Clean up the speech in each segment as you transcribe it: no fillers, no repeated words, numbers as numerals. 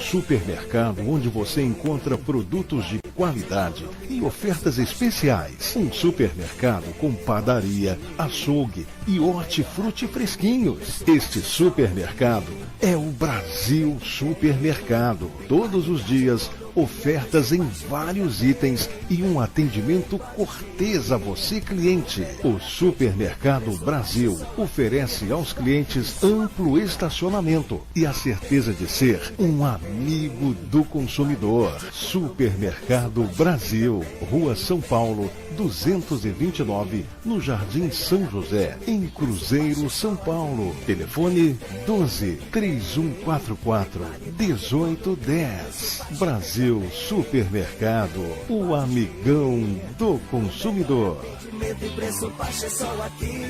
supermercado onde você encontra produtos de qualidade e ofertas especiais. Um supermercado com padaria, açougue e hortifruti fresquinhos. Este supermercado é o Brasil Supermercado. Todos os dias, ofertas em vários itens e um atendimento cortês a você, cliente. O Supermercado Brasil oferece aos clientes amplo estacionamento e a certeza de ser um amigo do consumidor. Supermercado Brasil, Rua São Paulo, 229, no Jardim São José, em Cruzeiro, São Paulo. Telefone 12 3144 1810. Brasil Supermercado, o amigão do consumidor. Medo e preço baixo é só aqui.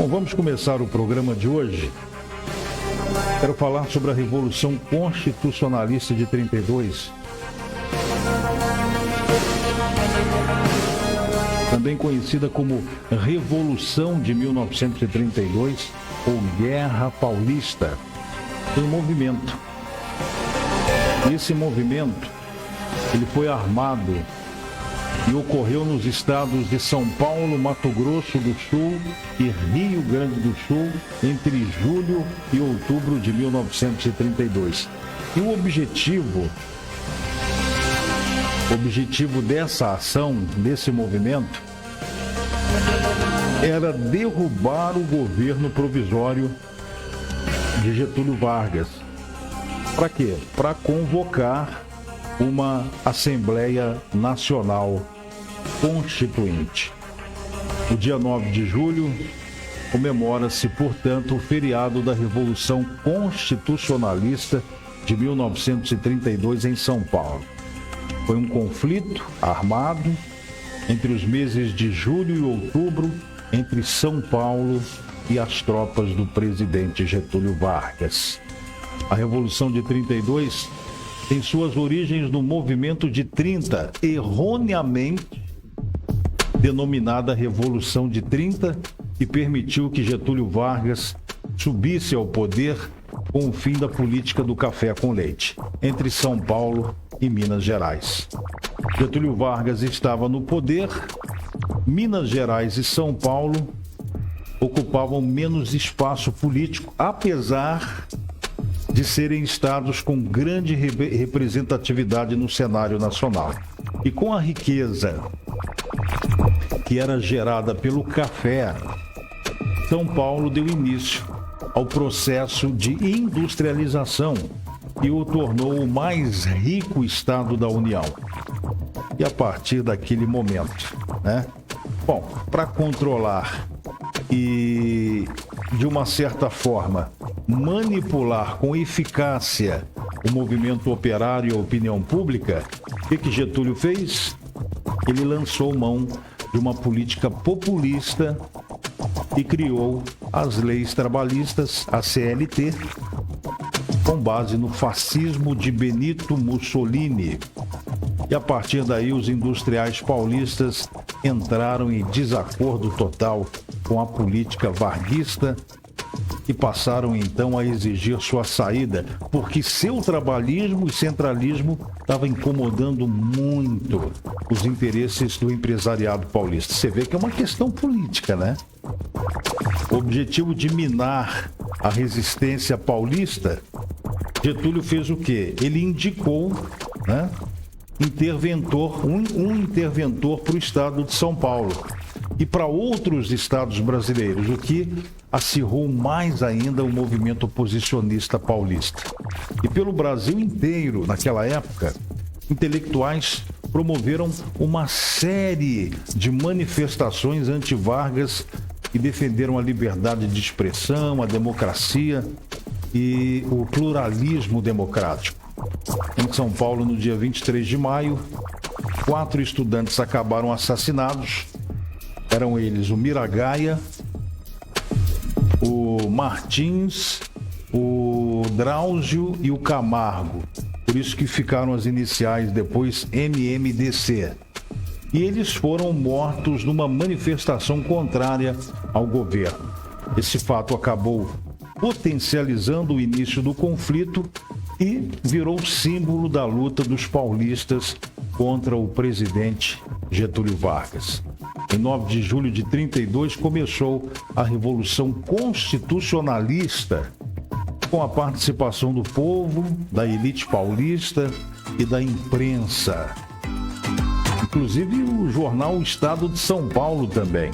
Bom, vamos começar o programa de hoje. Quero falar sobre a Revolução Constitucionalista de 32, também conhecida como Revolução de 1932 ou Guerra Paulista. Foi um movimento. Esse movimento, ele foi armado e ocorreu nos estados de São Paulo, Mato Grosso do Sul e Rio Grande do Sul entre julho e outubro de 1932. E o objetivo dessa ação, desse movimento, era derrubar o governo provisório de Getúlio Vargas. Para quê? Para convocar uma Assembleia Nacional Constituinte. O dia 9 de julho comemora-se, portanto, o feriado da Revolução Constitucionalista de 1932 em São Paulo. Foi um conflito armado entre os meses de julho e outubro entre São Paulo e as tropas do presidente Getúlio Vargas. A Revolução de 32 tem suas origens no movimento de 30, erroneamente denominada Revolução de 30, que permitiu que Getúlio Vargas subisse ao poder com o fim da política do café com leite, entre São Paulo e Minas Gerais. Getúlio Vargas estava no poder, Minas Gerais e São Paulo ocupavam menos espaço político, apesar de serem estados com grande representatividade no cenário nacional. E com a riqueza que era gerada pelo café, São Paulo deu início ao processo de industrialização e o tornou o mais rico estado da União. E a partir daquele momento, Bom, para controlar e, de uma certa forma, manipular com eficácia o movimento operário e a opinião pública, o que Getúlio fez? Ele lançou mão de uma política populista e criou as leis trabalhistas, a CLT, com base no fascismo de Benito Mussolini. E a partir daí os industriais paulistas entraram em desacordo total com a política varguista e passaram então a exigir sua saída, porque seu trabalhismo e centralismo estava incomodando muito os interesses do empresariado paulista. Você vê que é uma questão política, né? O objetivo de minar a resistência paulista, Getúlio fez o quê? Ele indicou, um interventor para o estado de São Paulo e para outros estados brasileiros, o que acirrou mais ainda o movimento oposicionista paulista. E pelo Brasil inteiro, naquela época, intelectuais promoveram uma série de manifestações anti-Vargas e defenderam a liberdade de expressão, a democracia. e o pluralismo democrático. Em São Paulo, no dia 23 de maio, 4 estudantes acabaram assassinados. Eram eles o Miragaia, o Martins, o Drauzio e o Camargo. Por isso que ficaram as iniciais depois MMDC. E eles foram mortos numa manifestação contrária ao governo. Esse fato acabou potencializando o início do conflito e virou símbolo da luta dos paulistas contra o presidente Getúlio Vargas. Em 9 de julho de 32 começou a Revolução Constitucionalista, com a participação do povo, da elite paulista e da imprensa. Inclusive o jornal Estado de São Paulo também.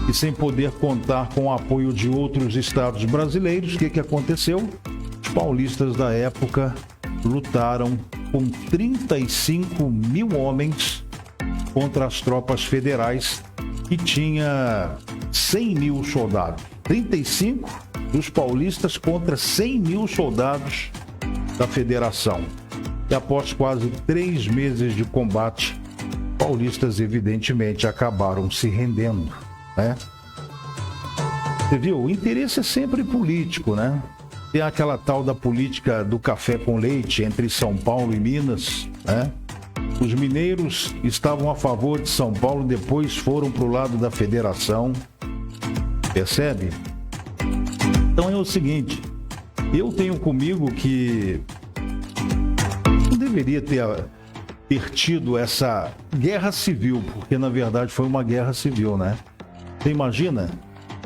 E sem poder contar com o apoio de outros estados brasileiros, o que aconteceu? Os paulistas da época lutaram com 35 mil homens contra as tropas federais, que tinha 100 mil soldados. 35 dos paulistas contra 100 mil soldados da federação. E após quase 3 meses de combate, paulistas evidentemente acabaram se rendendo, né? Você viu? O interesse é sempre político, né? Tem aquela tal da política do café com leite entre São Paulo e Minas, né? Os mineiros estavam a favor de São Paulo, depois foram para o lado da federação. Percebe? Então é o seguinte, eu tenho comigo que não deveria ter tido essa guerra civil, porque na verdade foi uma guerra civil, né? Você imagina?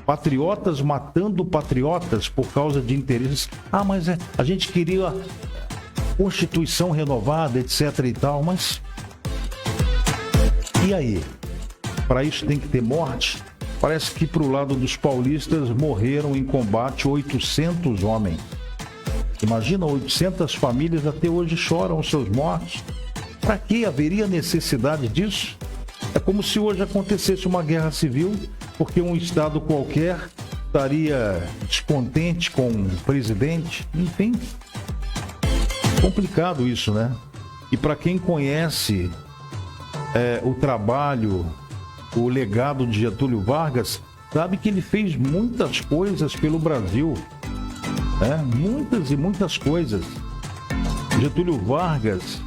Patriotas matando patriotas por causa de interesses. Mas a gente queria Constituição renovada, etc e tal, mas e aí? Para isso tem que ter morte? Parece que pro lado dos paulistas morreram em combate 800 homens. Imagina, 800 famílias até hoje choram os seus mortos. Para que haveria necessidade disso? É como se hoje acontecesse uma guerra civil, porque um estado qualquer estaria descontente com o presidente. Enfim, complicado isso, né? E para quem conhece o trabalho, o legado de Getúlio Vargas, sabe que ele fez muitas coisas pelo Brasil, né? Muitas e muitas coisas. Getúlio Vargas,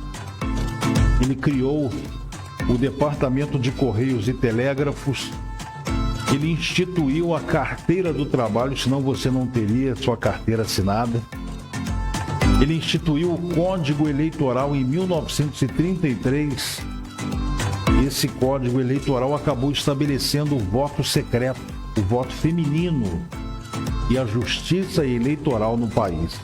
ele criou o Departamento de Correios e Telégrafos, ele instituiu a carteira do trabalho, senão você não teria sua carteira assinada. Ele instituiu o Código Eleitoral em 1933. Esse Código Eleitoral acabou estabelecendo o voto secreto, o voto feminino e a justiça eleitoral no país.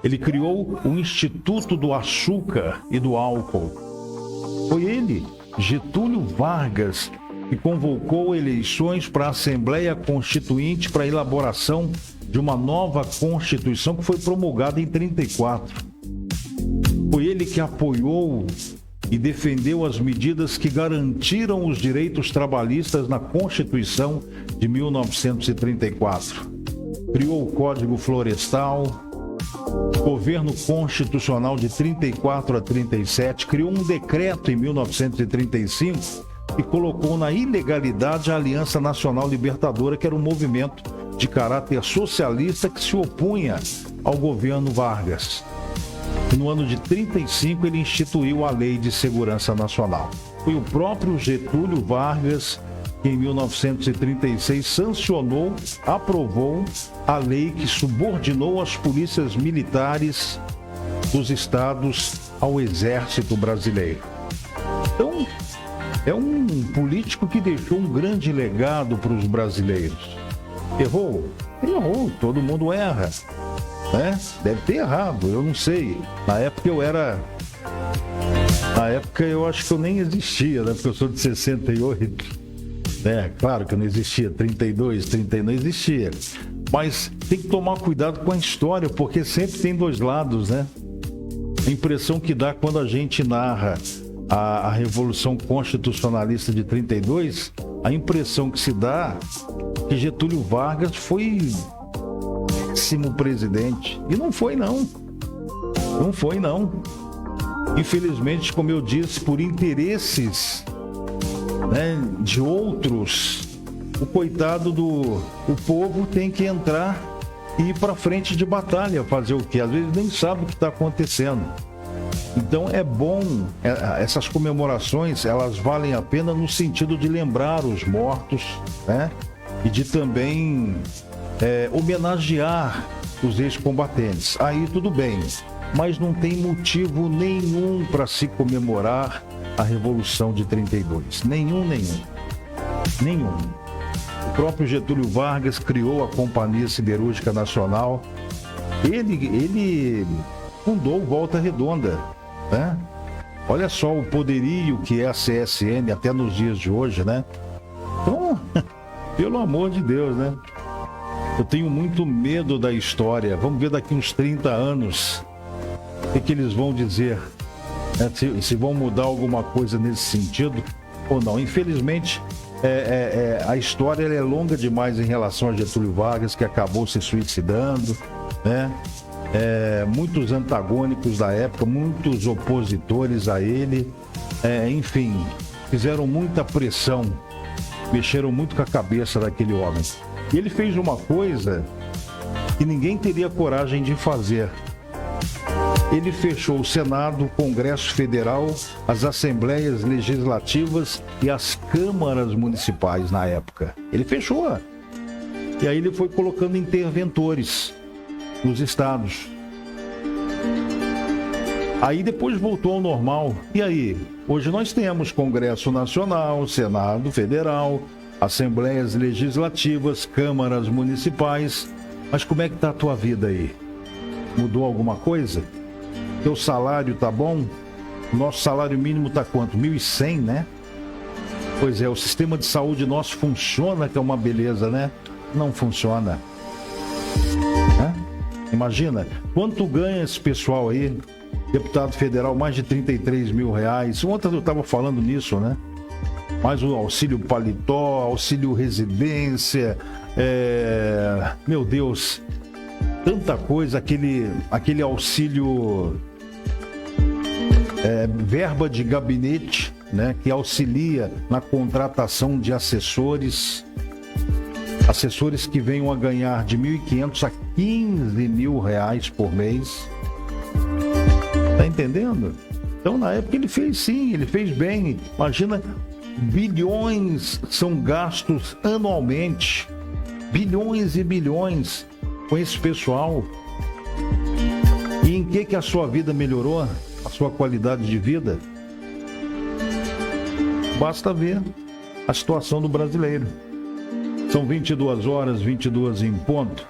Ele criou o Instituto do Açúcar e do Álcool. Foi ele, Getúlio Vargas, que convocou eleições para a Assembleia Constituinte para a elaboração de uma nova Constituição que foi promulgada em 34. Foi ele que apoiou e defendeu as medidas que garantiram os direitos trabalhistas na Constituição de 1934. Criou o Código Florestal, Governo Constitucional de 34 a 37, criou um decreto em 1935 e colocou na ilegalidade a Aliança Nacional Libertadora, que era um movimento de caráter socialista que se opunha ao governo Vargas. E no ano de 35 ele instituiu a Lei de Segurança Nacional. Foi o próprio Getúlio Vargas que em 1936 sancionou, aprovou a lei que subordinou as polícias militares dos estados ao Exército Brasileiro. Então, é um político que deixou um grande legado para os brasileiros. Errou? Errou, todo mundo erra, né? Deve ter errado, eu não sei. Na época eu acho que eu nem existia, né? Porque eu sou de 68, né? Claro que eu não existia, 32, 30 não existia. Mas tem que tomar cuidado com a história, porque sempre tem dois lados, né? A impressão que dá quando a gente narra a Revolução Constitucionalista de 32, a impressão que se dá que Getúlio Vargas foi péssimo presidente. E não foi, não. Não foi, não. Infelizmente, como eu disse, por interesses, né, de outros, o coitado o povo tem que entrar e ir para frente de batalha, fazer o quê? Às vezes nem sabe o que está acontecendo. Então é bom, essas comemorações, elas valem a pena no sentido de lembrar os mortos, né? E de também homenagear os ex-combatentes. Aí tudo bem, mas não tem motivo nenhum para se comemorar a Revolução de 32. Nenhum. O próprio Getúlio Vargas criou a Companhia Siderúrgica Nacional. Ele fundou Volta Redonda, né? Olha só o poderio que é a CSN até nos dias de hoje, né? Então, pelo amor de Deus, né? Eu tenho muito medo da história. Vamos ver daqui uns 30 anos o que eles vão dizer, né? Se vão mudar alguma coisa nesse sentido ou não. Infelizmente, a história é longa demais em relação a Getúlio Vargas, que acabou se suicidando, né? Muitos antagônicos da época, muitos opositores a ele, enfim, fizeram muita pressão, mexeram muito com a cabeça daquele homem. E ele fez uma coisa que ninguém teria coragem de fazer. Ele fechou o Senado, o Congresso Federal, as Assembleias Legislativas e as câmaras municipais na época. Ele fechou. E aí ele foi colocando interventores nos estados. Aí depois voltou ao normal. E aí? Hoje nós temos Congresso Nacional, Senado Federal, Assembleias Legislativas, câmaras municipais. Mas como é que tá a tua vida aí? Mudou alguma coisa? Teu salário tá bom? O nosso salário mínimo tá quanto? 1.100, né? Pois é, o sistema de saúde nosso funciona, que é uma beleza, né? Não funciona. Imagina, quanto ganha esse pessoal aí? Deputado federal, mais de 33 mil reais. Ontem eu estava falando nisso, né? Mais o auxílio paletó, auxílio residência. Meu Deus, tanta coisa, aquele auxílio, verba de gabinete, né? Que auxilia na contratação de assessores. Assessores que venham a ganhar de 1.500 a 15 mil reais por mês. Tá entendendo? Então, na época, ele fez sim, ele fez bem. Imagina, bilhões são gastos anualmente. Bilhões e bilhões com esse pessoal. E em que a sua vida melhorou? A sua qualidade de vida? Basta ver a situação do brasileiro. São 22 horas, 22 em ponto.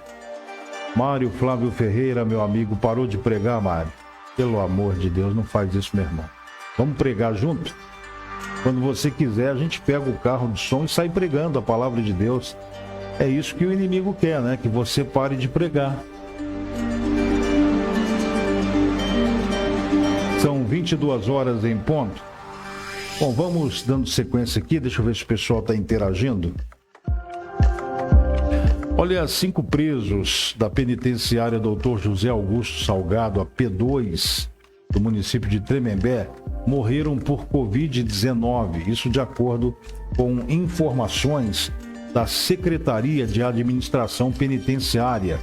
Mário Flávio Ferreira, meu amigo, parou de pregar, Mário. Pelo amor de Deus, não faz isso, meu irmão. Vamos pregar junto? Quando você quiser, a gente pega o carro de som e sai pregando a palavra de Deus. É isso que o inimigo quer, né? Que você pare de pregar. São 22 horas em ponto. Bom, vamos dando sequência aqui. Deixa eu ver se o pessoal está interagindo. Olha, 5 presos da penitenciária Dr. José Augusto Salgado, a P2, do município de Tremembé, morreram por Covid-19. Isso de acordo com informações da Secretaria de Administração Penitenciária.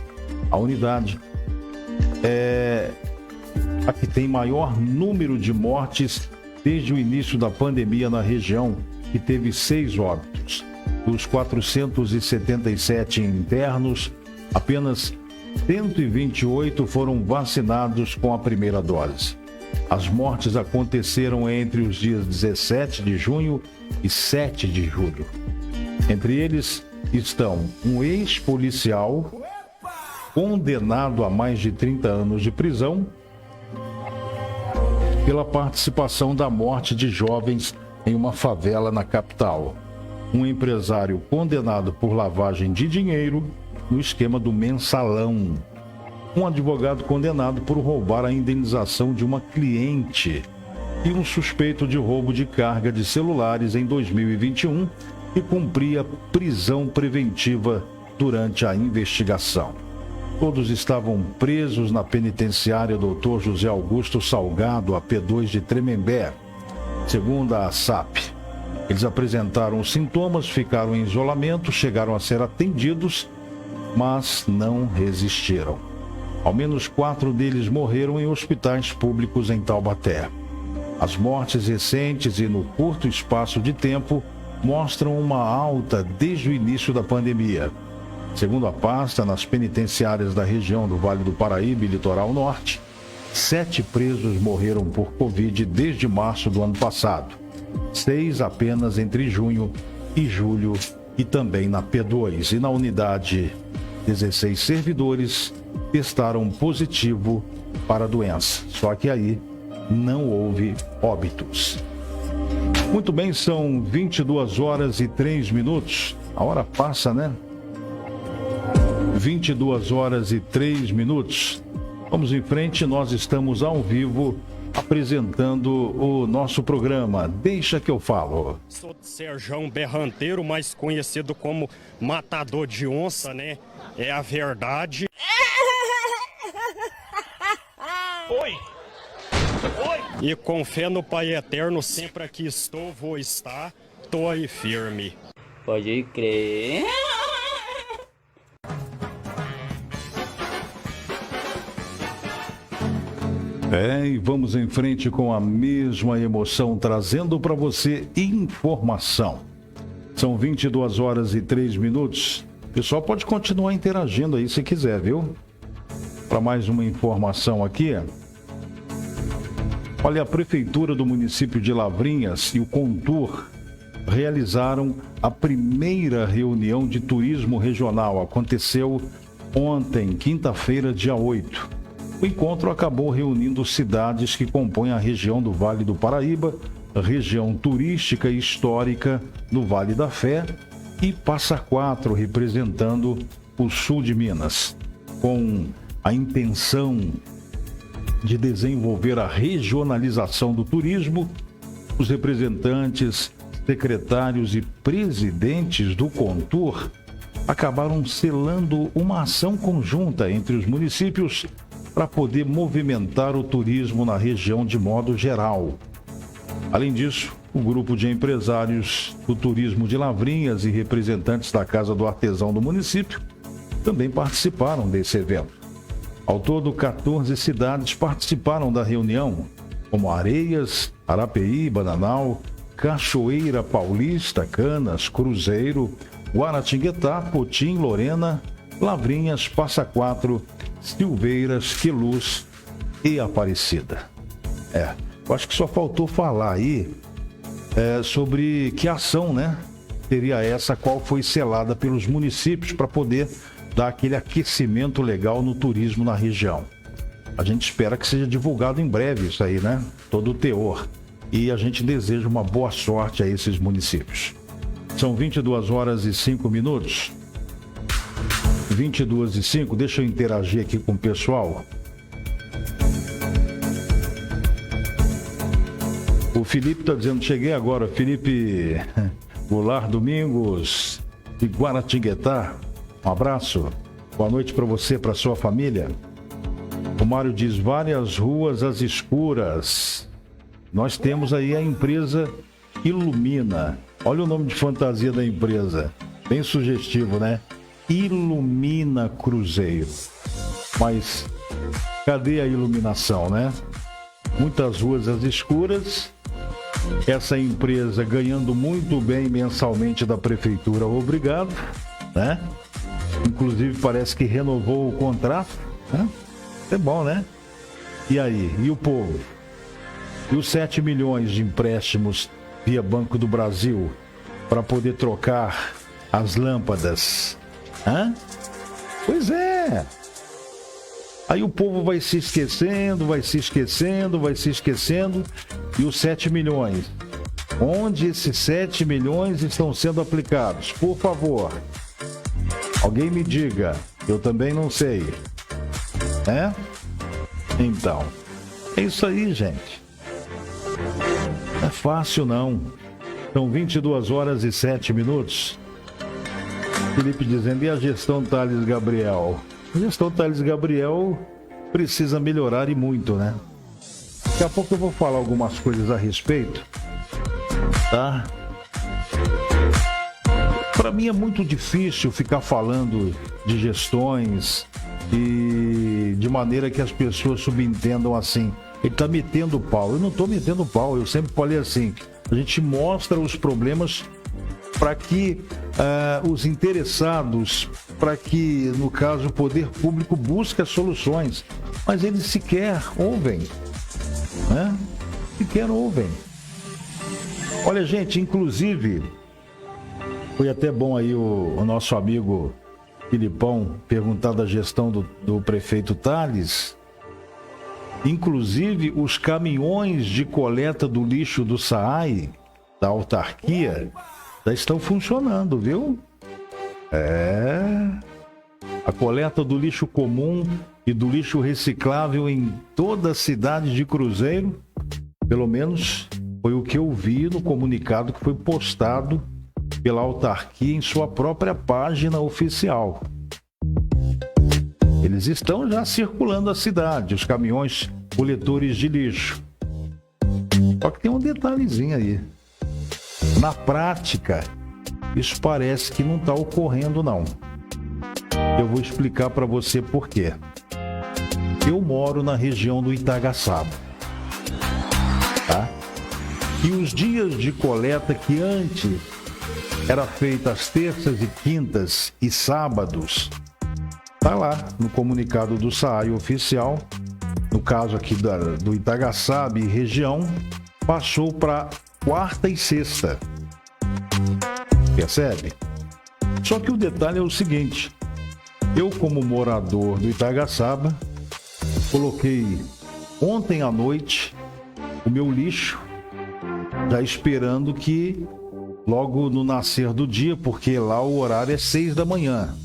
A unidade a que tem maior número de mortes desde o início da pandemia na região, que teve 6 óbitos. Dos 477 internos, apenas 128 foram vacinados com a primeira dose. As mortes aconteceram entre os dias 17 de junho e 7 de julho. Entre eles estão um ex-policial condenado a mais de 30 anos de prisão pela participação da morte de jovens em uma favela na capital. Um empresário condenado por lavagem de dinheiro no esquema do mensalão. Um advogado condenado por roubar a indenização de uma cliente. E um suspeito de roubo de carga de celulares em 2021 que cumpria prisão preventiva durante a investigação. Todos estavam presos na penitenciária Dr. José Augusto Salgado, a P2 de Tremembé, segundo a ASAP. Eles apresentaram sintomas, ficaram em isolamento, chegaram a ser atendidos, mas não resistiram. Ao menos 4 deles morreram em hospitais públicos em Taubaté. As mortes recentes e no curto espaço de tempo mostram uma alta desde o início da pandemia. Segundo a pasta, nas penitenciárias da região do Vale do Paraíba e Litoral Norte, 7 presos morreram por Covid desde março do ano passado. 6 apenas entre junho e julho e também na P2. E na unidade, 16 servidores testaram positivo para a doença. Só que aí não houve óbitos. Muito bem, são 22 horas e 3 minutos. A hora passa, né? 22 horas e 3 minutos. Vamos em frente, nós estamos ao vivo apresentando o nosso programa Deixa que eu falo. Sou de Serjão Berranteiro, mais conhecido como Matador de Onça, né? É a verdade. Oi! Oi! E com fé no Pai Eterno, sempre aqui estou, vou estar, tô aí firme. Pode crer. E vamos em frente com a mesma emoção, trazendo para você informação. São 22 horas e 3 minutos. O pessoal pode continuar interagindo aí se quiser, viu? Para mais uma informação aqui. Olha, a Prefeitura do município de Lavrinhas e o Contur realizaram a primeira reunião de turismo regional. Aconteceu ontem, quinta-feira, dia 8. O encontro acabou reunindo cidades que compõem a região do Vale do Paraíba, região turística e histórica do Vale da Fé, e Passa Quatro, representando o sul de Minas, com a intenção de desenvolver a regionalização do turismo. Os representantes, secretários e presidentes do Contur acabaram selando uma ação conjunta entre os municípios para poder movimentar o turismo na região de modo geral. Além disso, o grupo de empresários do turismo de Lavrinhas e representantes da Casa do Artesão do município também participaram desse evento. Ao todo, 14 cidades participaram da reunião, como Areias, Arapeí, Bananal, Cachoeira Paulista, Canas, Cruzeiro, Guaratinguetá, Potim, Lorena, Lavrinhas, Passa Quatro, Silveiras, Queluz e Aparecida. Eu acho que só faltou falar aí sobre que ação, né? Seria essa, qual foi selada pelos municípios para poder dar aquele aquecimento legal no turismo na região. A gente espera que seja divulgado em breve isso aí, né? Todo o teor. E a gente deseja uma boa sorte a esses municípios. São 22 horas e 5 minutos. 22 e 5, deixa eu interagir aqui com o pessoal. O Felipe está dizendo, cheguei agora, Felipe Goulart Domingos, de Guaratinguetá. Um abraço, boa noite para você, para sua família. O Mário diz, várias ruas às escuras. Nós temos aí a empresa Ilumina. Olha o nome de fantasia da empresa, bem sugestivo, né? Ilumina Cruzeiro. Mas cadê a iluminação, né? Muitas ruas às escuras. Essa empresa ganhando muito bem mensalmente da prefeitura, obrigado, né? Inclusive parece que renovou o contrato, né? É bom, né? E aí? E o povo? E os 7 milhões de empréstimos via Banco do Brasil para poder trocar as lâmpadas? Hã? Pois é. Aí o povo vai se esquecendo, vai se esquecendo, vai se esquecendo. E os 7 milhões? Onde esses 7 milhões estão sendo aplicados? Por favor, alguém me diga. Eu também não sei. Né? Então, é isso aí, gente. Não é fácil, não. São 22 horas e 7 minutos. Felipe dizendo, e a gestão Thales Gabriel? A gestão Thales Gabriel precisa melhorar e muito, né? Daqui a pouco eu vou falar algumas coisas a respeito, tá? Para mim é muito difícil ficar falando de gestões e de maneira que as pessoas subentendam assim. Ele está metendo pau. Eu não estou metendo pau, eu sempre falei assim. A gente mostra os problemas para que os interessados, para que, no caso, o poder público busque as soluções. Mas eles sequer ouvem, né? Sequer ouvem. Olha, gente, inclusive, foi até bom aí o nosso amigo Filipão perguntar da gestão do prefeito Thales. Inclusive, os caminhões de coleta do lixo do SAAI, da autarquia, já estão funcionando, viu? A coleta do lixo comum e do lixo reciclável em toda a cidade de Cruzeiro, pelo menos foi o que eu vi no comunicado que foi postado pela autarquia em sua própria página oficial. Eles estão já circulando a cidade, os caminhões coletores de lixo. Só que tem um detalhezinho aí. Na prática, isso parece que não está ocorrendo, não. Eu vou explicar para você por quê. Eu moro na região do Itagaçaba, tá? E os dias de coleta que antes era feita às terças e quintas e sábados, tá lá no comunicado do SAAI oficial, no caso aqui do Itagaçaba e região, passou para quarta e sexta. Percebe? Só que o detalhe é o seguinte: eu, como morador do Itagaçaba, coloquei ontem à noite o meu lixo, já esperando que logo no nascer do dia, porque lá o horário é 6 da manhã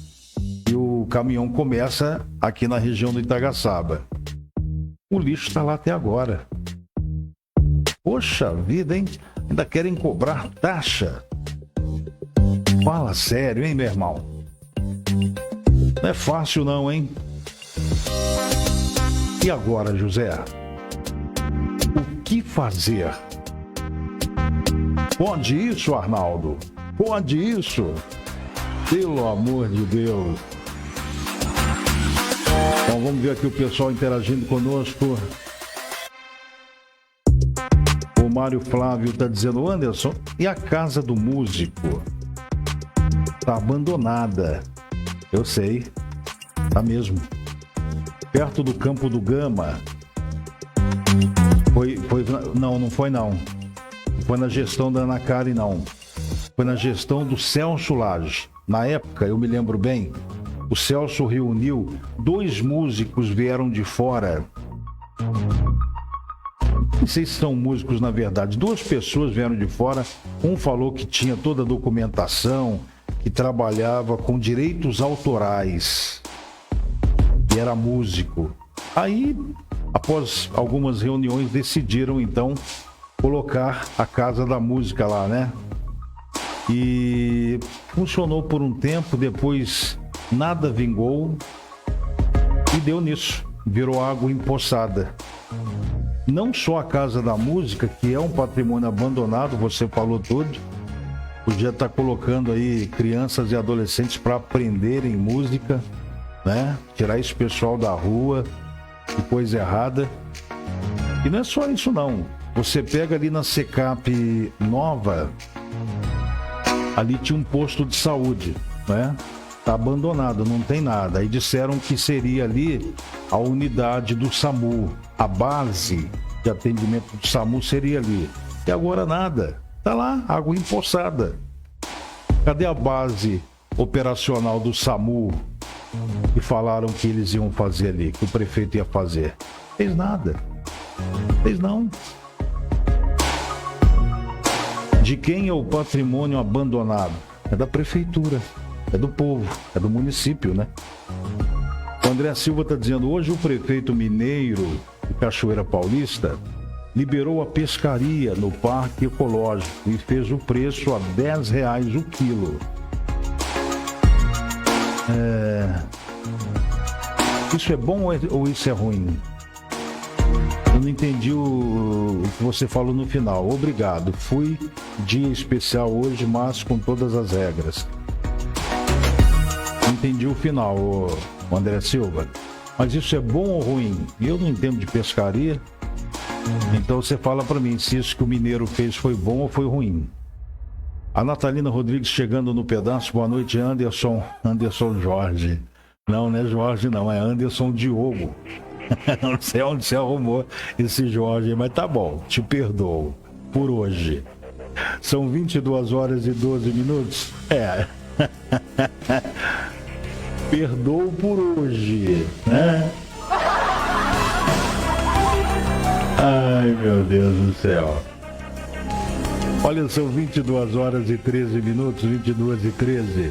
e o caminhão começa aqui na região do Itagaçaba. O lixo está lá até agora. Poxa vida, hein? Ainda querem cobrar taxa. Fala sério, hein, meu irmão? Não é fácil não, hein? E agora, José? O que fazer? Pode isso, Arnaldo? Pode isso? Pelo amor de Deus. Então vamos ver aqui o pessoal interagindo conosco. O Mário Flávio está dizendo: Anderson, e a casa do músico? Está abandonada. Eu sei. Tá mesmo. Perto do Campo do Gama. Não foi não. Não foi na gestão da Ana Karen, não. Foi na gestão do Celso Lage. Na época, eu me lembro bem, o Celso reuniu 2 músicos, vieram de fora. Não sei se são músicos, na verdade. 2 pessoas vieram de fora. Um falou que tinha toda a documentação, que trabalhava com direitos autorais e era músico. Aí, após algumas reuniões, decidiram então colocar a Casa da Música lá, né? E funcionou por um tempo, depois nada vingou e deu nisso, virou água empoçada. Não só a Casa da Música, que é um patrimônio abandonado, você falou tudo, podia estar colocando aí crianças e adolescentes para aprenderem música, né? Tirar esse pessoal da rua, que coisa errada. E não é só isso não, você pega ali na Secap Nova, ali tinha um posto de saúde, né? Tá abandonado, não tem nada. Aí disseram que seria ali a unidade do SAMU, a base de atendimento do SAMU seria ali. E agora nada, tá lá, água empoçada. Cadê a base operacional do SAMU que falaram que eles iam fazer ali, que o prefeito ia fazer? Fez nada, fez não. De quem é o patrimônio abandonado? É da prefeitura, é do povo, é do município, né? O André Silva está dizendo: hoje o prefeito mineiro de Cachoeira Paulista liberou a pescaria no Parque Ecológico e fez o preço a R$10 o quilo. Isso é bom ou isso é ruim? Eu não entendi o que você falou no final. Obrigado. Fui dia especial hoje, mas com todas as regras. Não entendi o final, o André Silva. Mas isso é bom ou ruim? Eu não entendo de pescaria. Então você fala para mim se isso que o mineiro fez foi bom ou foi ruim. A Natalina Rodrigues chegando no pedaço. Boa noite, Anderson. Anderson Jorge. Não é Jorge, não. É Anderson Diogo. Não sei onde você arrumou esse Jorge, mas tá bom. Te perdoo por hoje. São 22 horas e 12 minutos. Perdoo por hoje, né? Ai, meu Deus do céu. Olha, são 22 horas e 13 minutos, 22 e 13.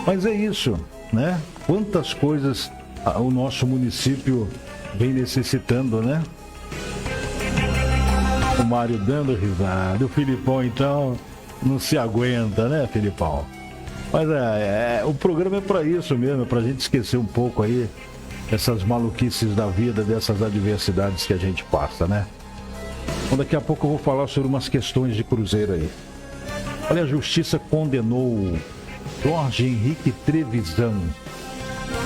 Mas é isso, né? Quantas coisas o nosso município vem necessitando, né? O Mário dando risada. O Filipão, então, não se aguenta, né, Filipão? Mas o programa é para isso mesmo, é pra gente esquecer um pouco aí essas maluquices da vida, dessas adversidades que a gente passa, né? Então, daqui a pouco eu vou falar sobre umas questões de Cruzeiro aí. Olha, a justiça condenou Jorge Henrique Trevisan.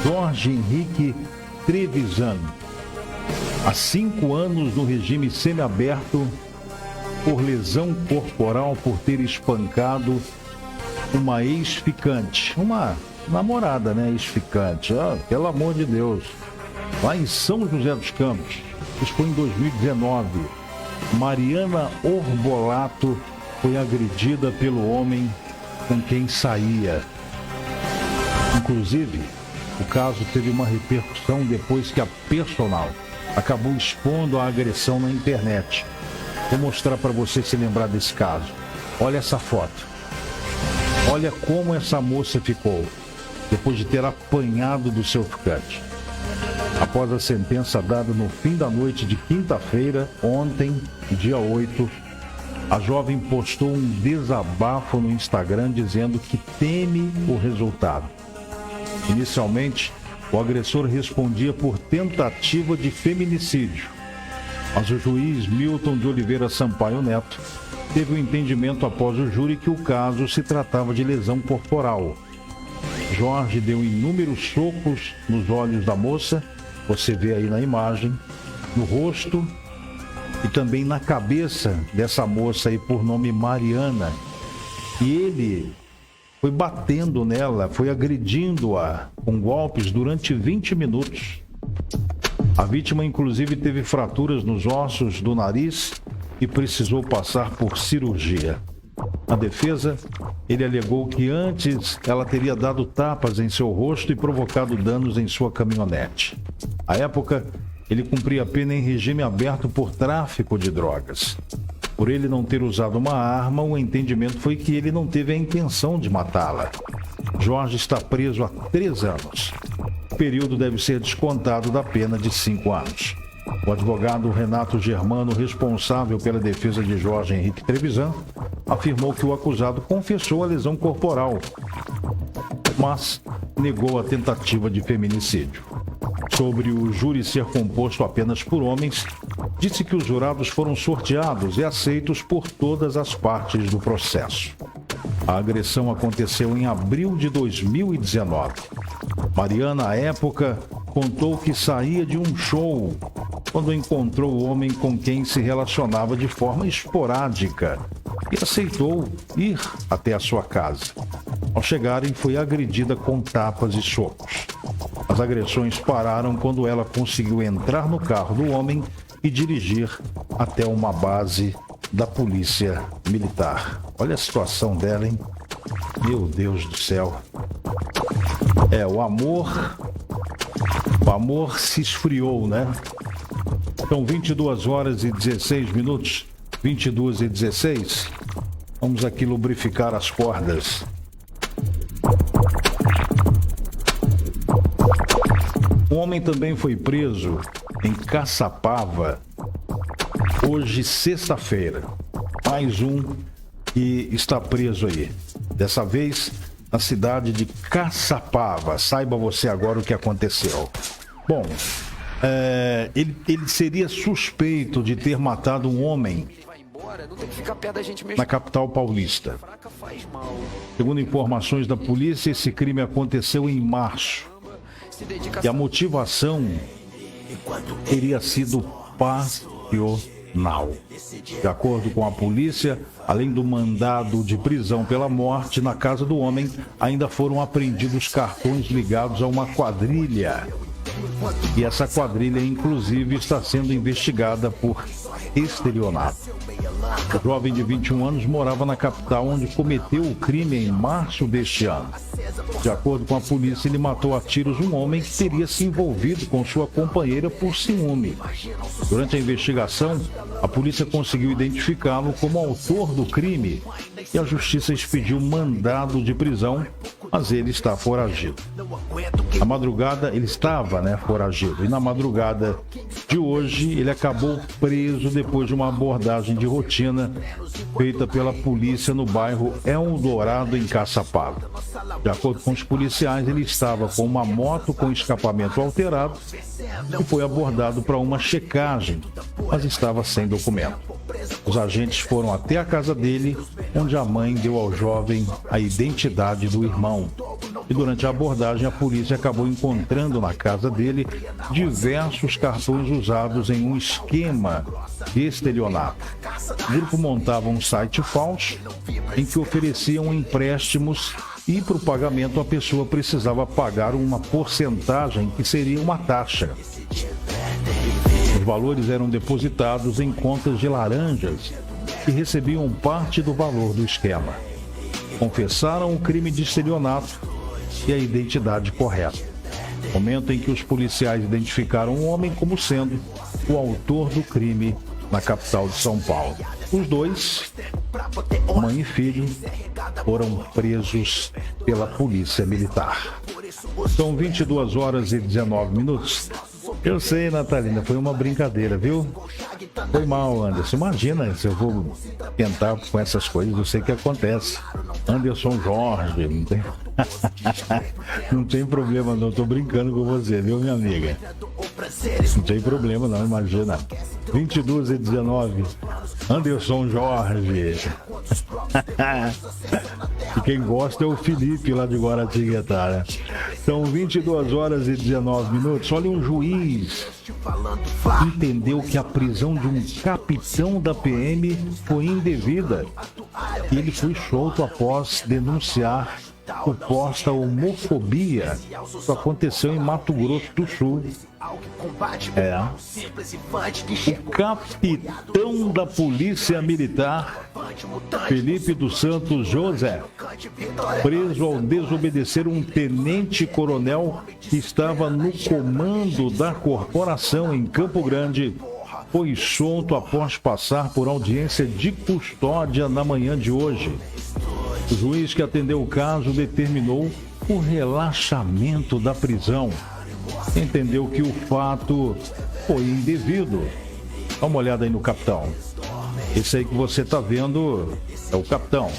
Jorge Henrique Trevisan a 5 anos no regime semiaberto por lesão corporal por ter espancado uma ex-ficante, uma namorada, né, ex-ficante, pelo amor de Deus, lá em São José dos Campos. Isso foi em 2019. Mariana Orbolato foi agredida pelo homem com quem saía. Inclusive, o caso teve uma repercussão depois que a personal acabou expondo a agressão na internet. Vou mostrar para você se lembrar desse caso. Olha essa foto. Olha como essa moça ficou depois de ter apanhado do seu ficante. Após a sentença dada no fim da noite de quinta-feira, ontem, dia 8, a jovem postou um desabafo no Instagram dizendo que teme o resultado. Inicialmente, o agressor respondia por tentativa de feminicídio, mas o juiz Milton de Oliveira Sampaio Neto teve o entendimento após o júri que o caso se tratava de lesão corporal. Jorge deu inúmeros socos nos olhos da moça, você vê aí na imagem, no rosto e também na cabeça dessa moça aí por nome Mariana. E ele foi batendo nela, foi agredindo-a com golpes durante 20 minutos. A vítima, inclusive, teve fraturas nos ossos do nariz e precisou passar por cirurgia. Na defesa, ele alegou que antes ela teria dado tapas em seu rosto e provocado danos em sua caminhonete. À época, ele cumpria a pena em regime aberto por tráfico de drogas. Por ele não ter usado uma arma, o entendimento foi que ele não teve a intenção de matá-la. Jorge está preso há 3 anos. O período deve ser descontado da pena de 5 anos. O advogado Renato Germano, responsável pela defesa de Jorge Henrique Trevisan, afirmou que o acusado confessou a lesão corporal, mas negou a tentativa de feminicídio. Sobre o júri ser composto apenas por homens, disse que os jurados foram sorteados e aceitos por todas as partes do processo. A agressão aconteceu em abril de 2019. Mariana, à época, contou que saía de um show quando encontrou o homem com quem se relacionava de forma esporádica e aceitou ir até a sua casa. Ao chegarem, foi agredida com tapas e socos. As agressões pararam quando ela conseguiu entrar no carro do homem e dirigir até uma base da Polícia Militar. Olha a situação dela, hein? Meu Deus do céu. O amor se esfriou, né? São 22 horas e 16 minutos, 22 e 16. Vamos aqui lubrificar as cordas. Um homem também foi preso em Caçapava, hoje, sexta-feira. Mais um que está preso aí. Dessa vez, na cidade de Caçapava. Saiba você agora o que aconteceu. Bom, ele seria suspeito de ter matado um homem na capital paulista. Segundo informações da polícia, esse crime aconteceu em março. E a motivação teria sido passional. De acordo com a polícia, além do mandado de prisão pela morte, na casa do homem ainda foram apreendidos cartões ligados a uma quadrilha. E essa quadrilha, inclusive, está sendo investigada por estelionato. O jovem de 21 anos morava na capital, onde cometeu o crime em março deste ano. De acordo com a polícia, ele matou a tiros um homem que teria se envolvido com sua companheira por ciúme. Durante a investigação, a polícia conseguiu identificá-lo como autor do crime e a justiça expediu mandado de prisão, mas ele está foragido. Na madrugada, ele estava, foragido. E na madrugada de hoje, ele acabou preso depois de uma abordagem de rotina feita pela polícia no bairro Eldorado, em Caçapava. De acordo com os policiais, ele estava com uma moto com escapamento alterado e foi abordado para uma checagem, mas estava sem documento. Os agentes foram até a casa dele, onde a mãe deu ao jovem a identidade do irmão. E durante a abordagem, a polícia acabou encontrando na casa dele diversos cartões usados em um esquema de estelionato. O grupo montava um site falso em que ofereciam empréstimos e, para o pagamento, a pessoa precisava pagar uma porcentagem que seria uma taxa. Os valores eram depositados em contas de laranjas que recebiam parte do valor do esquema. Confessaram o crime de estelionato e a identidade correta. Momento em que os policiais identificaram o homem como sendo o autor do crime na capital de São Paulo. Os dois, mãe e filho, foram presos pela polícia militar. São 22 horas e 19 minutos. Eu sei, Natalina, foi uma brincadeira, viu? Foi mal, Anderson. Imagina se eu vou tentar com essas coisas, eu sei que acontece. Anderson Jorge, não tem... Não tem problema não, tô brincando com você, viu, minha amiga? Não tem problema não, imagina. 22 e 19, Anderson Jorge. E quem gosta é o Felipe, lá de Guaratinguetá, né? São 22 horas e 19 minutos. Olha, um juiz entendeu que a prisão de um capitão da PM foi indevida. E ele foi solto após denunciar suposta homofobia. Isso aconteceu em Mato Grosso do Sul. O capitão da Polícia Militar, Felipe dos Santos José, preso ao desobedecer um tenente-coronel que estava no comando da corporação em Campo Grande, foi solto após passar por audiência de custódia na manhã de hoje. O juiz que atendeu o caso determinou o relaxamento da prisão. Entendeu que o fato foi indevido. Dá uma olhada aí no capitão. Esse aí que você está vendo é o capitão.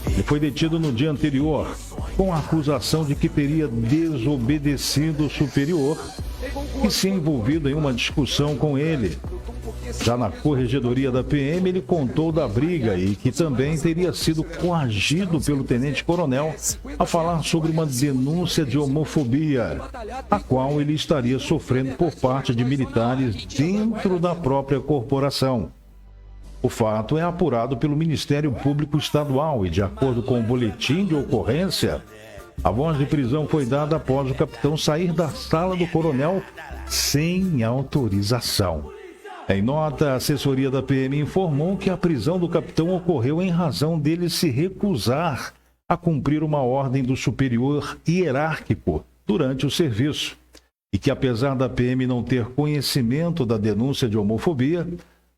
Ele foi detido no dia anterior com a acusação de que teria desobedecido o superior e se envolvido em uma discussão com ele. Já na corregedoria da PM, ele contou da briga e que também teria sido coagido pelo tenente-coronel a falar sobre uma denúncia de homofobia, a qual ele estaria sofrendo por parte de militares dentro da própria corporação. O fato é apurado pelo Ministério Público Estadual e, de acordo com o boletim de ocorrência, a voz de prisão foi dada após o capitão sair da sala do coronel sem autorização. Em nota, a assessoria da PM informou que a prisão do capitão ocorreu em razão dele se recusar a cumprir uma ordem do superior hierárquico durante o serviço e que, apesar da PM não ter conhecimento da denúncia de homofobia,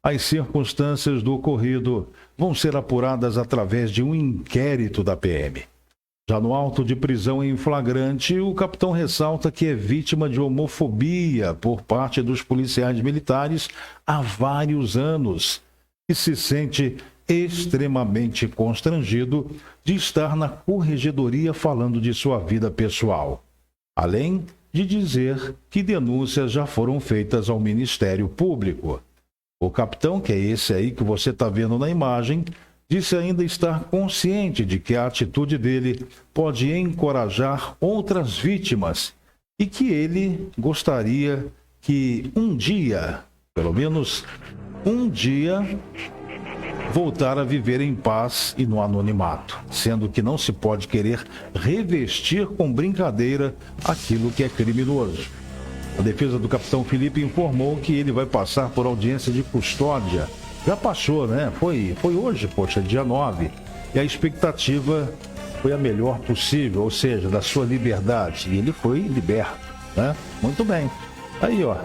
as circunstâncias do ocorrido vão ser apuradas através de um inquérito da PM. Já no auto de prisão em flagrante, o capitão ressalta que é vítima de homofobia por parte dos policiais militares há vários anos e se sente extremamente constrangido de estar na corregedoria falando de sua vida pessoal, além de dizer que denúncias já foram feitas ao Ministério Público. O capitão, que é esse aí que você está vendo na imagem, disse ainda estar consciente de que a atitude dele pode encorajar outras vítimas e que ele gostaria que um dia, pelo menos um dia, voltar a viver em paz e no anonimato, sendo que não se pode querer revestir com brincadeira aquilo que é criminoso. A defesa do capitão Felipe informou que ele vai passar por audiência de custódia. Já passou, né? Foi hoje, poxa, dia 9. E a expectativa foi a melhor possível, ou seja, da sua liberdade. E ele foi liberto, né? Muito bem. Aí, ó.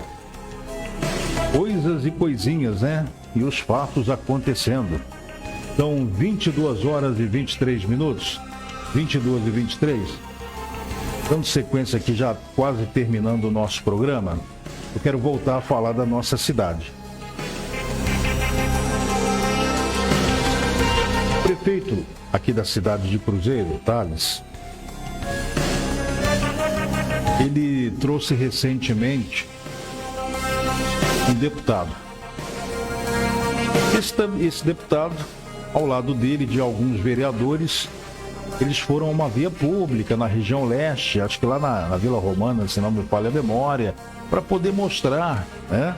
Coisas e coisinhas, né? E os fatos acontecendo. São 22 horas e 23 minutos. 22 e 23. Dando sequência aqui, já quase terminando o nosso programa, eu quero voltar a falar da nossa cidade. O prefeito aqui da cidade de Cruzeiro, Thales, ele trouxe recentemente um deputado. Esse deputado, ao lado dele, de alguns vereadores, eles foram a uma via pública na região leste, acho que lá na Vila Romana, se não me falha a memória, para poder mostrar, né,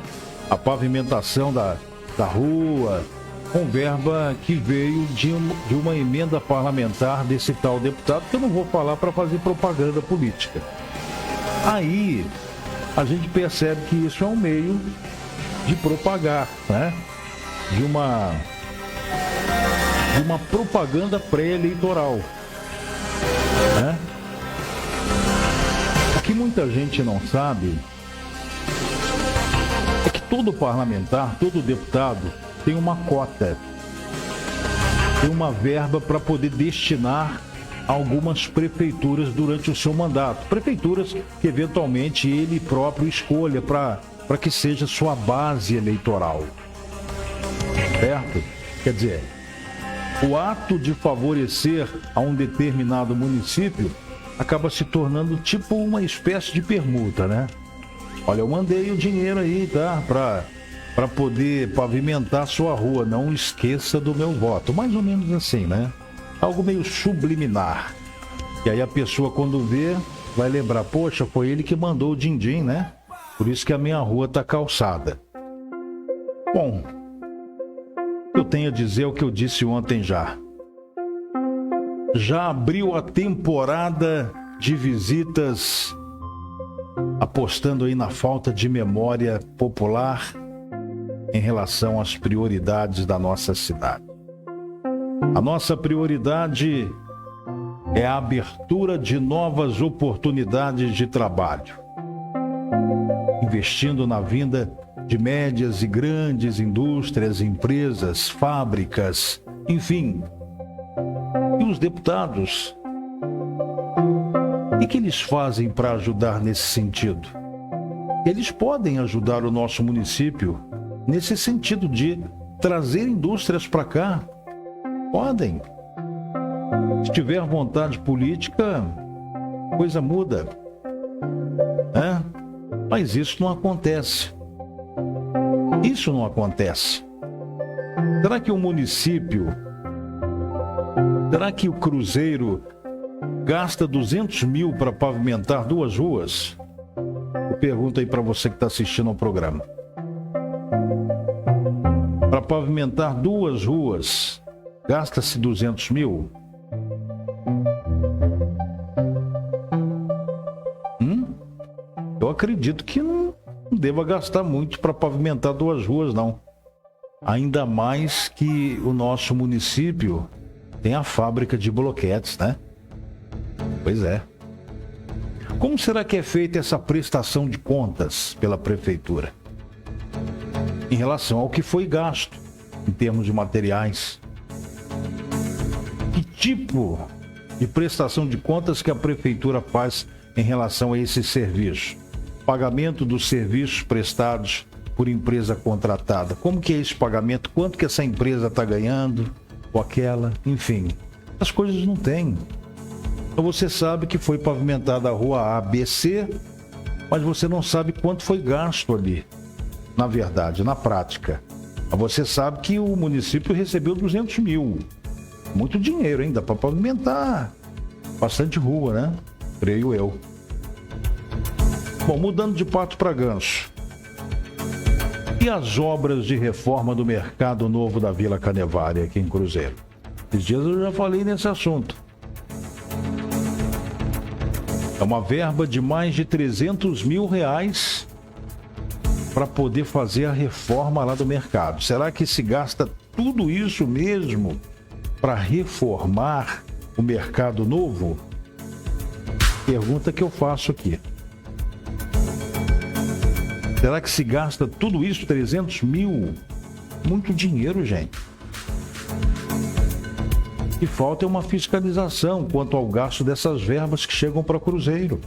a pavimentação da rua, com verba que veio de uma emenda parlamentar desse tal deputado, que eu não vou falar para fazer propaganda política. Aí a gente percebe que isso é um meio de propagar, né, de uma propaganda pré-eleitoral. Né? O que muita gente não sabe é que todo parlamentar, todo deputado tem uma cota, tem uma verba para poder destinar a algumas prefeituras durante o seu mandato. Prefeituras que eventualmente ele próprio escolha para que seja sua base eleitoral. Certo? Quer dizer, o ato de favorecer a um determinado município acaba se tornando tipo uma espécie de permuta, né? Olha, eu mandei o dinheiro aí, tá? Para poder pavimentar sua rua. Não esqueça do meu voto. Mais ou menos assim, né? Algo meio subliminar. E aí a pessoa, quando vê, vai lembrar, poxa, foi ele que mandou o din-din, né? Por isso que a minha rua tá calçada. Bom, eu tenho a dizer o que eu disse ontem já. Já abriu a temporada de visitas, apostando aí na falta de memória popular em relação às prioridades da nossa cidade. A nossa prioridade é a abertura de novas oportunidades de trabalho, investindo na vinda de médias e grandes indústrias, empresas, fábricas, enfim. E os deputados, o que eles fazem para ajudar nesse sentido? Eles podem ajudar o nosso município nesse sentido de trazer indústrias para cá. Podem. Se tiver vontade política, coisa muda. Mas isso não acontece. Isso não acontece. Será que o município, será que o Cruzeiro gasta 200 mil para pavimentar 2 ruas? Eu pergunto aí para você que está assistindo ao programa. Para pavimentar 2 ruas, gasta-se 200 mil? Eu acredito que não deva gastar muito para pavimentar 2 ruas, não. Ainda mais que o nosso município tem a fábrica de bloquetes, né? Pois é. Como será que é feita essa prestação de contas pela prefeitura? Em relação ao que foi gasto, em termos de materiais. Que tipo de prestação de contas que a prefeitura faz em relação a esse serviço? Pagamento dos serviços prestados por empresa contratada. Como que é esse pagamento? Quanto que essa empresa está ganhando? Ou aquela? Enfim, as coisas não tem. Então você sabe que foi pavimentada a rua ABC mas você não sabe quanto foi gasto ali, na verdade, na prática. Mas você sabe que o município recebeu 200 mil. Muito dinheiro, hein? Dá para pavimentar bastante rua, né? Creio eu. Bom, mudando de pato para ganso. E as obras de reforma do Mercado Novo da Vila Canevari, aqui em Cruzeiro? Esses dias eu já falei nesse assunto. É uma verba de mais de 300 mil reais para poder fazer a reforma lá do mercado. Será que se gasta tudo isso mesmo para reformar o Mercado Novo? Pergunta que eu faço aqui. Será que se gasta tudo isso, 300 mil? Muito dinheiro, gente. O que falta é uma fiscalização quanto ao gasto dessas verbas que chegam para Cruzeiro,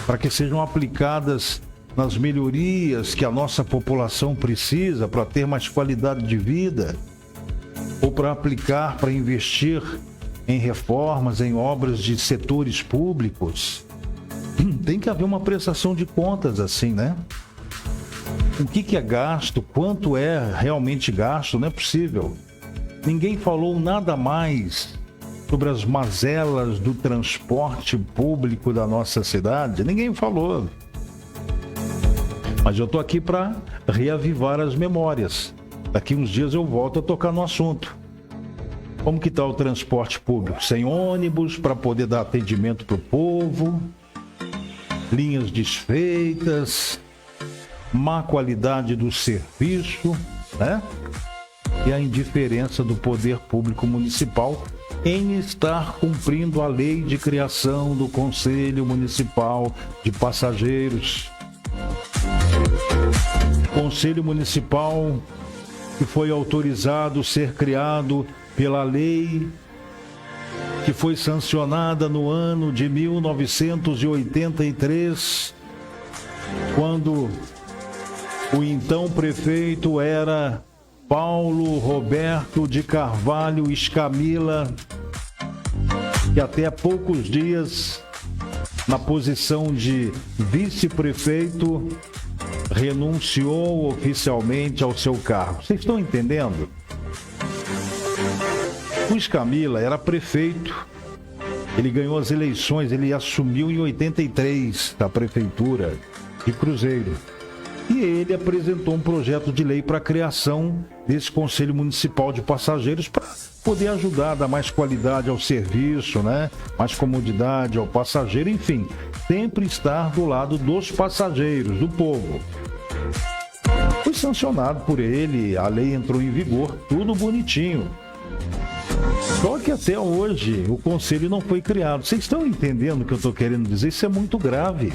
para que sejam aplicadas nas melhorias que a nossa população precisa para ter mais qualidade de vida, ou para aplicar, para investir em reformas, em obras de setores públicos. Tem que haver uma prestação de contas assim, né? O que é gasto, quanto é realmente gasto, não é possível. Ninguém falou nada mais sobre as mazelas do transporte público da nossa cidade. Ninguém falou. Mas eu estou aqui para reavivar as memórias. Daqui uns dias eu volto a tocar no assunto. Como que está o transporte público? Sem ônibus para poder dar atendimento para o povo, linhas desfeitas, má qualidade do serviço, né? E a indiferença do poder público municipal em estar cumprindo a lei de criação do Conselho Municipal de Passageiros. Conselho Municipal que foi autorizado ser criado pela lei que foi sancionada no ano de 1983, quando o então prefeito era Paulo Roberto de Carvalho Escamila, que até há poucos dias, na posição de vice-prefeito, renunciou oficialmente ao seu cargo. Vocês estão entendendo? O Escamila era prefeito, ele ganhou as eleições, ele assumiu em 83 da prefeitura de Cruzeiro. E ele apresentou um projeto de lei para a criação desse Conselho Municipal de Passageiros para poder ajudar a dar mais qualidade ao serviço, né? Mais comodidade ao passageiro, enfim, sempre estar do lado dos passageiros, do povo. Foi sancionado por ele, a lei entrou em vigor, tudo bonitinho. Só que até hoje o conselho não foi criado. Vocês estão entendendo o que eu estou querendo dizer? Isso é muito grave.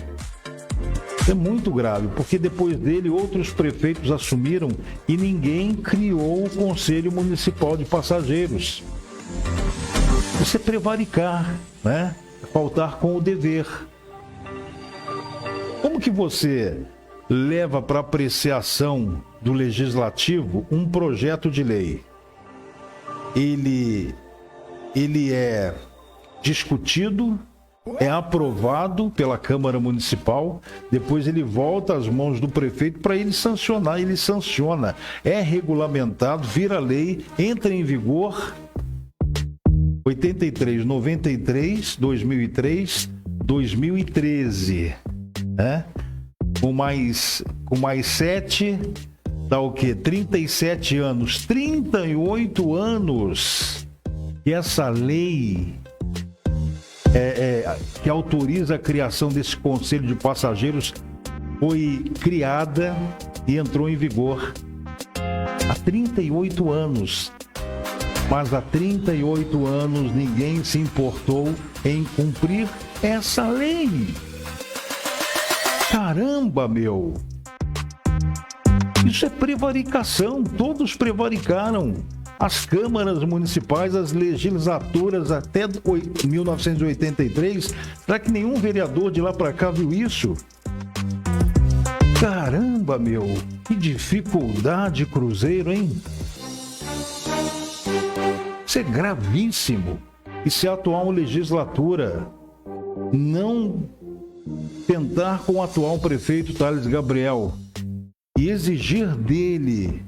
É muito grave, porque depois dele outros prefeitos assumiram e ninguém criou o Conselho Municipal de Passageiros. Isso é prevaricar, né? Faltar com o dever. Como que você leva para apreciação do Legislativo um projeto de lei? Ele é discutido, é aprovado pela Câmara Municipal, depois ele volta às mãos do prefeito para ele sancionar, ele sanciona, é regulamentado, vira lei, entra em vigor 83, 93, 2003, 2013, né? Com mais 7, dá o quê? 37 anos, 38 anos que essa lei que autoriza a criação desse Conselho de Passageiros foi criada e entrou em vigor há 38 anos. Mas há 38 anos ninguém se importou em cumprir essa lei. Caramba, meu! Isso é prevaricação, todos prevaricaram. As câmaras municipais, as legislaturas até 1983, será que nenhum vereador de lá para cá viu isso? Caramba, meu, que dificuldade, Cruzeiro, hein? Isso é gravíssimo. E se a atual legislatura não tentar com o atual prefeito Thales Gabriel e exigir dele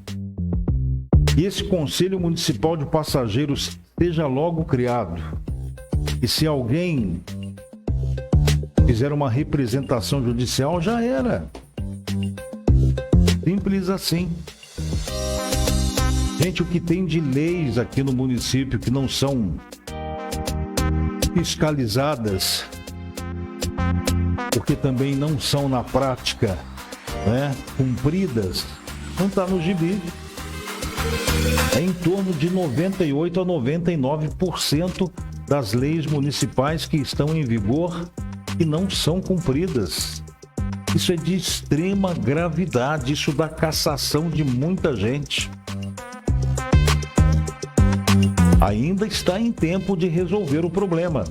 que esse Conselho Municipal de Passageiros seja logo criado. E se alguém fizer uma representação judicial, já era. Simples assim. Gente, o que tem de leis aqui no município que não são fiscalizadas, porque também não são na prática, né, cumpridas, não está no gibi. É em torno de 98% a 99% das leis municipais que estão em vigor e não são cumpridas. Isso é de extrema gravidade, isso dá cassação de muita gente. Ainda está em tempo de resolver o problema.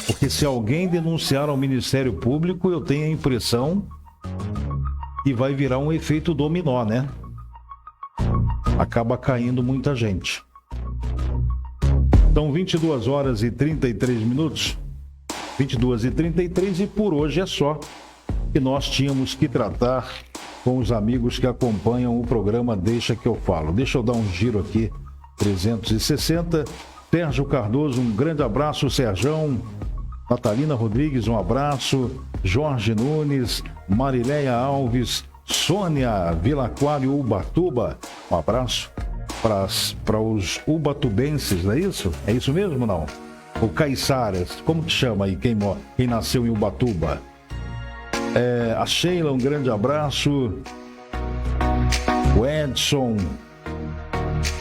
Porque se alguém denunciar ao Ministério Público, eu tenho a impressão que vai virar um efeito dominó, né? Acaba caindo muita gente. São 22 horas e 33 minutos. 22h33 e por hoje é só que nós tínhamos que tratar com os amigos que acompanham o programa Deixa que eu falo. Deixa eu dar um giro aqui, 360. Sérgio Cardoso, um grande abraço, Serjão. Natalina Rodrigues, um abraço. Jorge Nunes, Marileia Alves, Sônia Vilaquário Ubatuba, um abraço para os ubatubenses, não é isso? É isso mesmo, não? O Caiçaras, como que chama aí quem nasceu em Ubatuba? A Sheila, um grande abraço. O Edson.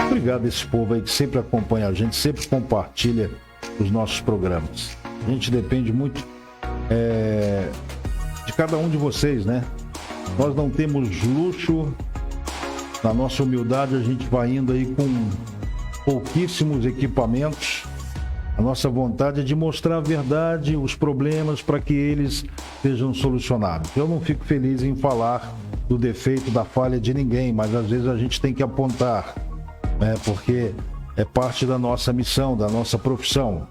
Obrigado a esse povo aí que sempre acompanha a gente, sempre compartilha os nossos programas. A gente depende muito de cada um de vocês, né? Nós não temos luxo, na nossa humildade a gente vai indo aí com pouquíssimos equipamentos. A nossa vontade é de mostrar a verdade, os problemas, para que eles sejam solucionados. Eu não fico feliz em falar do defeito, da falha de ninguém, mas às vezes a gente tem que apontar, né? Porque é parte da nossa missão, da nossa profissão.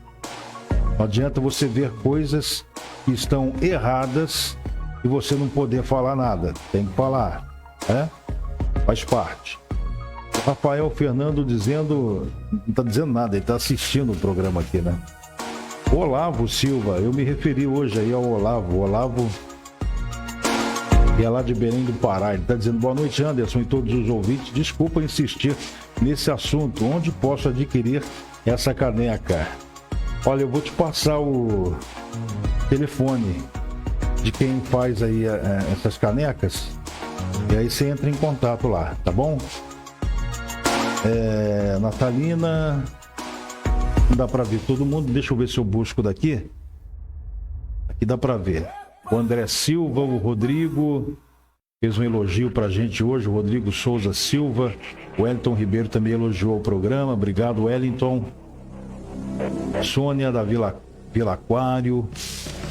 Não adianta você ver coisas que estão erradas e você não poder falar nada. Tem que falar, né? Faz parte. Rafael Fernando dizendo, não está dizendo nada, ele está assistindo o programa aqui, né? Olavo Silva, eu me referi hoje aí ao Olavo. Olavo, que é lá de Belém do Pará. Ele está dizendo, boa noite, Anderson e todos os ouvintes. Desculpa insistir nesse assunto. Onde posso adquirir essa caneca? Olha, eu vou te passar o telefone de quem faz aí essas canecas. E aí você entra em contato lá, tá bom? Natalina, não dá pra ver todo mundo, deixa eu ver se eu busco daqui. Aqui dá pra ver. O André Silva, o Rodrigo fez um elogio pra gente hoje, o Rodrigo Souza Silva. O Wellington Ribeiro também elogiou o programa, obrigado, Wellington. Sônia da Vila Aquário,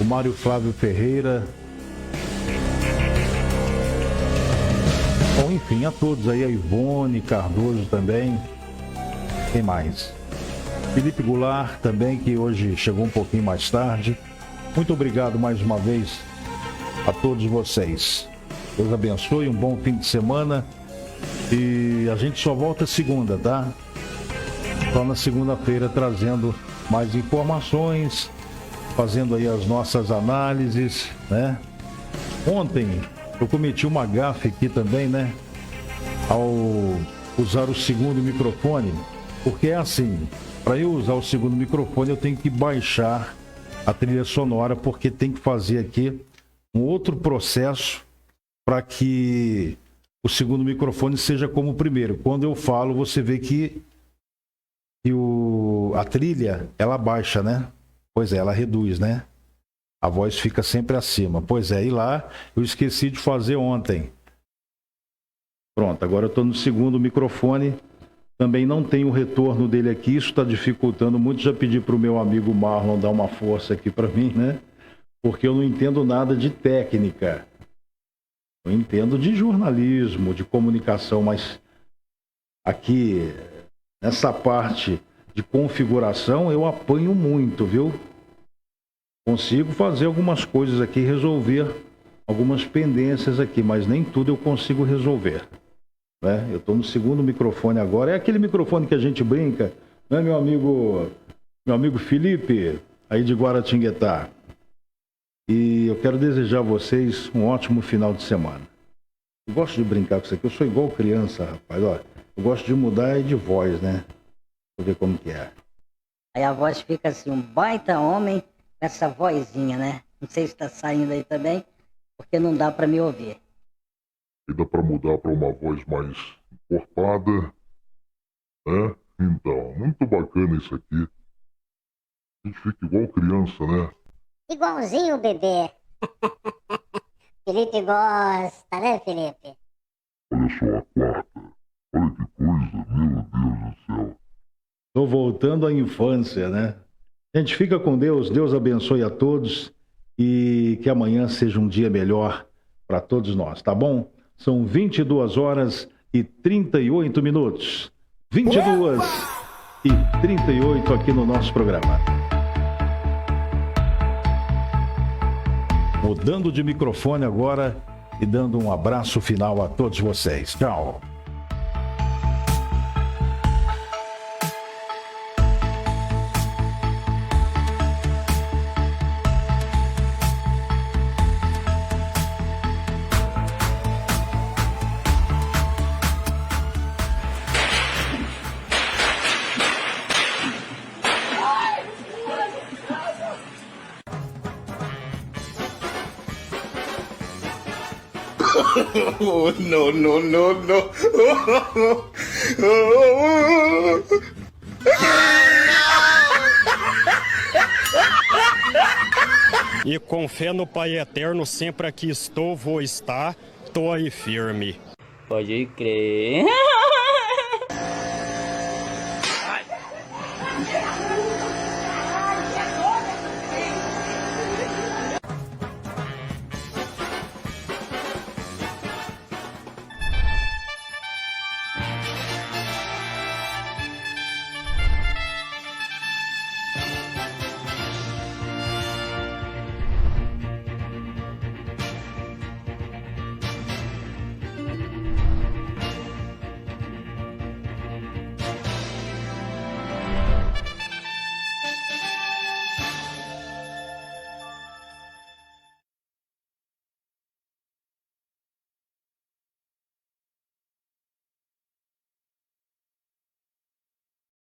o Mário Flávio Ferreira. Bom, enfim, a todos aí, a Ivone Cardoso também. Quem mais? Felipe Goulart também, que hoje chegou um pouquinho mais tarde. Muito obrigado mais uma vez a todos vocês. Deus abençoe, um bom fim de semana. E a gente só volta segunda, tá? Só na segunda-feira trazendo mais informações, fazendo aí as nossas análises, né? Ontem eu cometi uma gafe aqui também, né? Ao usar o segundo microfone, porque é assim, para eu usar o segundo microfone eu tenho que baixar a trilha sonora, porque tem que fazer aqui um outro processo para que o segundo microfone seja como o primeiro. Quando eu falo, você vê que a trilha, ela baixa, né? Pois é, ela reduz, né? A voz fica sempre acima. Pois é, e lá eu esqueci de fazer ontem. Pronto, agora eu estou no segundo microfone. Também não tem o retorno dele aqui, isso está dificultando muito. Já pedi para o meu amigo Marlon dar uma força aqui para mim, né? Porque eu não entendo nada de técnica. Eu entendo de jornalismo, de comunicação, mas aqui, nessa parte de configuração, eu apanho muito, viu? Consigo fazer algumas coisas aqui, resolver algumas pendências aqui, mas nem tudo eu consigo resolver. Né? Eu estou no segundo microfone agora. É aquele microfone que a gente brinca, né, meu amigo Felipe, aí de Guaratinguetá. E eu quero desejar a vocês um ótimo final de semana. Eu gosto de brincar com isso aqui, eu sou igual criança, rapaz. Ó, eu gosto de mudar de voz, né? Pra ver como que é. Aí a voz fica assim, um baita homem com essa vozinha, né? Não sei se tá saindo aí também, porque não dá para me ouvir. E dá para mudar para uma voz mais encorpada, né? Então, muito bacana isso aqui. A gente fica igual criança, né? Igualzinho o bebê. Felipe gosta, né, Felipe? Olha só a quarta. Olha que coisa, meu Deus do céu. Estou voltando à infância, né? Gente, fica com Deus, Deus abençoe a todos e que amanhã seja um dia melhor para todos nós, tá bom? São 22 horas e 38 minutos. 22 e 38 aqui no nosso programa. Mudando de microfone agora e dando um abraço final a todos vocês. Tchau. Oh, no, no, no, no. E com fé no Pai Eterno, sempre aqui estou, vou estar, tô aí firme. Pode crer.